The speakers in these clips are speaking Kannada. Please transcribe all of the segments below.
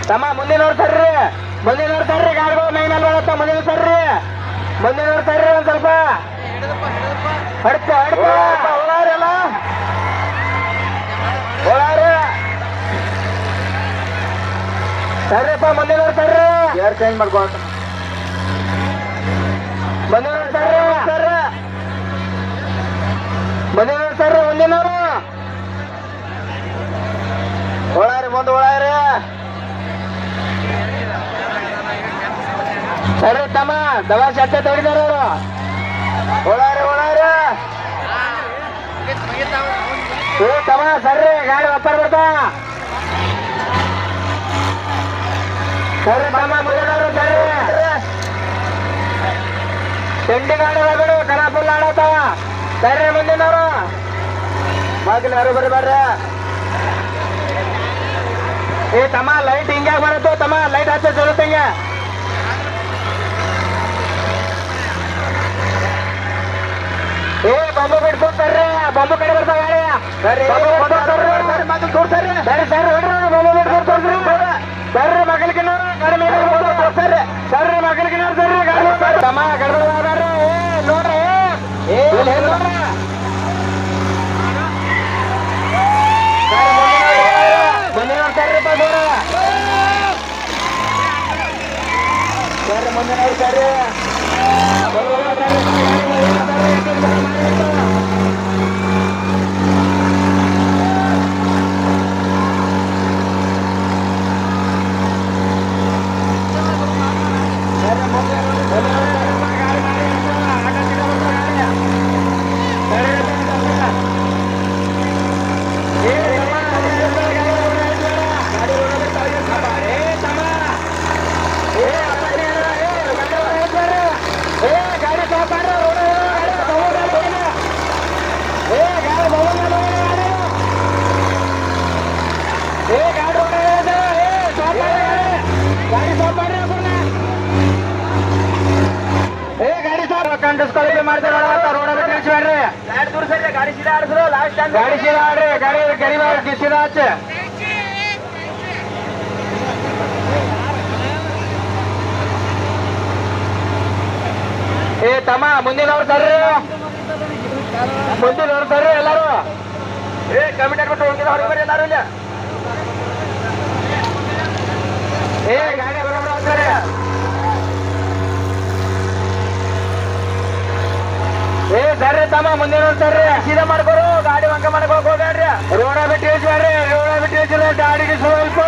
ತಮ್ಮ ಮುಂದೆ ನೋಡ್ತಾರ್ರಿ, ಮುಂದೆ ನೋಡ್ತಾರ್ರಿ, ಗಾಡಿಗಳು ಮೈ ಮೇಲೆ ಬರುತ್ತ, ಮುಂದೆ ನೋಡ್ತಾರ್ರಿ, ಮುಂದೆ ನೋಡ್ತಾರ್ರಿ. ಒಂದ್ ಸ್ವಲ್ಪ ಹಡ್ಪ ಹೋಗಾರಲ್ಲ ಹೋಗಾರ ಸರ್ರಿಪ್ಪ, ಮುಂದೆ ನೋಡ್ತಾರ್ರಿ, ಏರ್ ಚೇಂಜ್ ಮಾಡ್ಕೊಳ, ಮುಂದೆ ನೋಡ್ತಾರ್ರಿ ಸರ್, ಮುಂದೆ ನೋಡ್ತಾರ್ರಿ, ಮುಂದಿನವರು ಓಳಾರಿ, ಮುಂದೆ ಓಳಾರಿ. ಸರಿ ತಮ್ಮ, ದವಾ ಶಕ್ತಿ ತೋಡಿದಾರ ಅವರು. ಓಳಾರಿ ಓಳಾರಿ ತಮ್ಮ, ಸರ್ರಿ ಗಾಡಿ ಒಪ್ಪರ್ ಬರ್ತಾ ಸರ್ರಿ ತಮ್ಮ, ಮುಂದಿನವರು ಸರ್ರಿ. ತಿಂಡಿ ಗಾಡಿ ಹೋಗ್ಬೇಡು, ಕಲಾಪುಲ್ಲ ಆಡತಾವ. ಸರ್ರಿ ಮುಂದಿನವರು ಬಾಗಿಲು ಯಾರು ಬರಬೇಡ್ರಿ. ಏ ತಮ್ಮ, ಲೈಟ್ ಹಿಂಗ್ಯಾಗ ಬರುತ್ತೋ ತಮ್ಮ, ಲೈಟ್ ಹಚ್ಚ ಜರುತ್ತ ಹಿಂಗ. ಏ ಬಂಬು ಬಿಡ್ತಾರೆ, ಬಂಬು ಕಡೆ ಬರ್ತಾವ ಗಾಡಿ. ಸರಿ ತೋರ್ಸರಿ, ಸರಿ ಸರ್ ಹೊಡ್ರಿ, ಬಂಬು ಬಿಟ್ಟು ತೋರ್ಸ್ರಿ ಸರ್ರಿ. ಮಗಲ್ಕಿನವ್ರು ಗಾಡಿ ಮೇಲೆ ತೋರ್ಸರಿ, ಸರ್ರಿ ಮಗಲ್ಕಿನವ್ರು ಸರ್ರಿ ಗಾಡಿ ತಮ್ಮ ಗಡ್ಬಡ್ರಿ. ಏ ನೋಡ್ರಿ, ಏ ನೋಡ್ರಿ ಮುಂದಿನ ಸರ್ರಿಪ್ಪ ನೋಡ ಸರ್ರಿ, ಮುಂದಿನ ಸರ್ರಿ. ಗಾಡಿ ಸೀದಾ ಆಡ್ರಿ, ಗಾಡಿ ಗಡಿ ಸೀದಾ ಹಚ್ಚ. ಏ ತಮ್ಮ, ಮುಂದಿನವ್ರು ತರ್ರಿ, ಮುಂದಿನವ್ರು ತರ್ರಿ ಎಲ್ಲಾರು. ಏ ಕಮಿಟಿ ಬಿಟ್ಟು ಹೋಗಿದ ಹೊರಗೆ ಬರ್ರಿ ಎಲ್ಲಾರು ಇಲ್ಲ. ಏ ಗಾಡಿ ಬರೋಬ್ರ ಹಾಕ್ತಾರೆ. ಏ ಸರ್ರಿ ತಮ್ಮ, ಮುಂದಿನವ್ರು ತರ್ರಿ, ಸೀದಾ ಮಾಡ್ಕೊರು, ಗಾಡಿ ವಂಕ ಮಾಡ್ಕೊಕ್ ಹೋಗ್ಯಾಡ್ರಿ. ರೋಡ ಬಿಟ್ಟು ಇಳಿಸ್ಬೇಡ್ರಿ, ರೋಡ ಬಿಟ್ಟು ಇಳಿಸಿದ್ರೆ ಗಾಡಿಗೆ ಸ್ವಲ್ಪ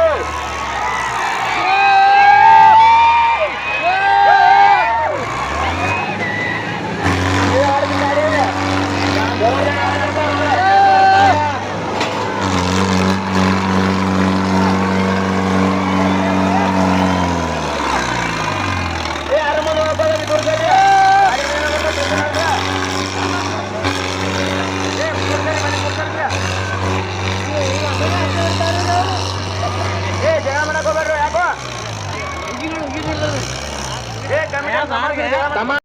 ತಮ್ಮ